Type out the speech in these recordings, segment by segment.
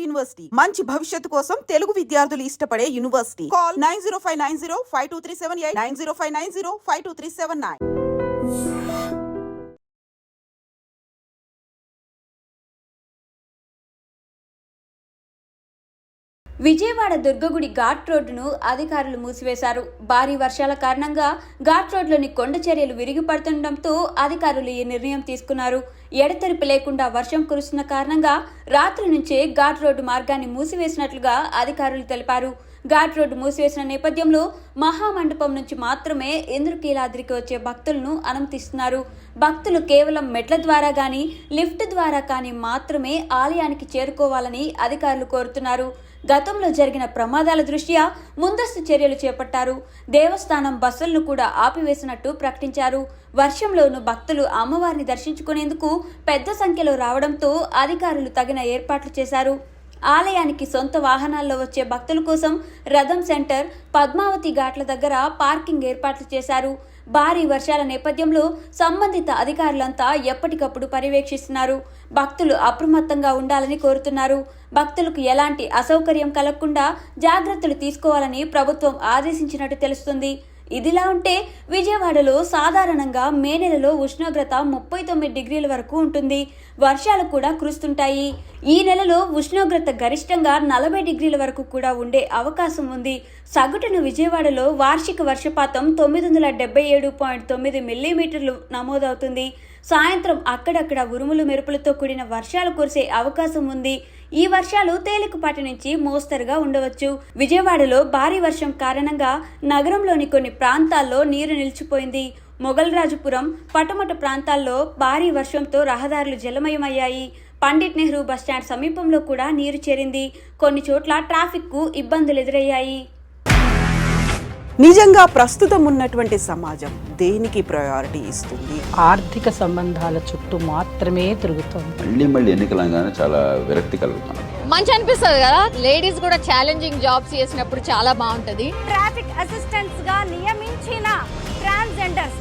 University మంచి భవిష్యత్తు కోసం తెలుగు విద్యార్థులు ఇష్టపడే యూనివర్సిటీ. కాల్ 9059052378 9059052379. విజయవాడ దుర్గగుడి ఘాట్ రోడ్డును అధికారులు మూసివేశారు. భారీ వర్షాల కారణంగా ఘాట్ రోడ్లోని కొండ చర్యలు విరిగిపడుతుండటంతో అధికారులు ఈ నిర్ణయం తీసుకున్నారు. ఎడతెరిపి లేకుండా వర్షం కురుస్తున్న కారణంగా రాత్రి నుంచే ఘాట్ రోడ్డు మార్గాన్ని మూసివేసినట్లుగా అధికారులు తెలిపారు. ఘాట్ రోడ్డు మూసివేసిన నేపథ్యంలో మహామండపం నుంచి మాత్రమే ఇంద్రకీలాద్రికి వచ్చే భక్తులను అనుమతిస్తున్నారు. భక్తులు కేవలం మెట్ల ద్వారా గానీ లిఫ్ట్ ద్వారా కానీ మాత్రమే ఆలయానికి చేరుకోవాలని అధికారులు కోరుతున్నారు. గతంలో జరిగిన ప్రమాదాల దృష్ట్యా ముందస్తు చర్యలు చేపట్టారు. దేవస్థానం బస్సులను కూడా ఆపివేసినట్టు ప్రకటించారు. వర్షంలోనూ భక్తులు అమ్మవారిని దర్శించుకునేందుకు పెద్ద సంఖ్యలో రావడంతో అధికారులు తగిన ఏర్పాట్లు చేశారు. ఆలయానికి సొంత వాహనాల్లో వచ్చే భక్తుల కోసం రథం సెంటర్, పద్మావతి ఘాట్ల దగ్గర పార్కింగ్ ఏర్పాట్లు చేశారు. భారీ వర్షాల నేపథ్యంలో సంబంధిత అధికారులంతా ఎప్పటికప్పుడు పర్యవేక్షిస్తున్నారు. భక్తులు అప్రమత్తంగా ఉండాలని కోరుతున్నారు. భక్తులకు ఎలాంటి అసౌకర్యం కలగకుండా జాగ్రత్తలు తీసుకోవాలని ప్రభుత్వం ఆదేశించినట్టు తెలుస్తుంది. ఇదిలా ఉంటే విజయవాడలో సాధారణంగా మే నెలలో ఉష్ణోగ్రత 39 డిగ్రీల వరకు ఉంటుంది. వర్షాలు కూడా కురుస్తుంటాయి. ఈ నెలలో ఉష్ణోగ్రత గరిష్టంగా 40 డిగ్రీల వరకు కూడా ఉండే అవకాశం ఉంది. సగటున విజయవాడలో వార్షిక వర్షపాతం 977.9 మిల్లీమీటర్లు నమోదవుతుంది. సాయంత్రం అక్కడక్కడ ఉరుములు మెరుపులతో కూడిన వర్షాలు కురిసే అవకాశం ఉంది. ఈ వర్షాలు తేలికపాటి నుంచి మోస్తరుగా ఉండవచ్చు. విజయవాడలో భారీ వర్షం కారణంగా నగరంలోని కొన్ని ప్రాంతాల్లో నీరు నిలిచిపోయింది. మొగల్రాజుపురం, పటమట ప్రాంతాల్లో భారీ వర్షంతో రహదారులు జలమయమయ్యాయి. పండిట్ నెహ్రూ బస్టాండ్ సమీపంలో కూడా నీరు చేరింది. కొన్ని చోట్ల ట్రాఫిక్కు ఇబ్బందులు ఎదురయ్యాయి. నిజంగా ప్రస్తుతం ఉన్నటువంటి సమాజం దేనికి ప్రయారిటీ ఇస్తుంది? ఆర్థిక సంబంధాల చుట్టూ మాత్రమే తిరుగుతుంది. మళ్ళీ ఎన్నికలంగానే చాలా విరక్తి కలుగుతుంది. మంచి అనిపిస్తుంది కదా, లేడీస్ కూడా ఛాలెంజింగ్ జాబ్స్ చేసినప్పుడు చాలా బాగుంటది. ట్రాఫిక్ అసిస్టెంట్స్ గా నియమించిన ట్రాన్స్జెండర్స్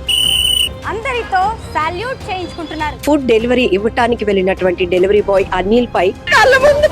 అందరితో సాల్యూట్ చేయించుకుంటున్నారు. ఫుడ్ డెలివరీ ఇవ్వటానికి వెళ్ళినటువంటి డెలివరీ బాయ్ అనిల్ పై కళ్ళ ముందు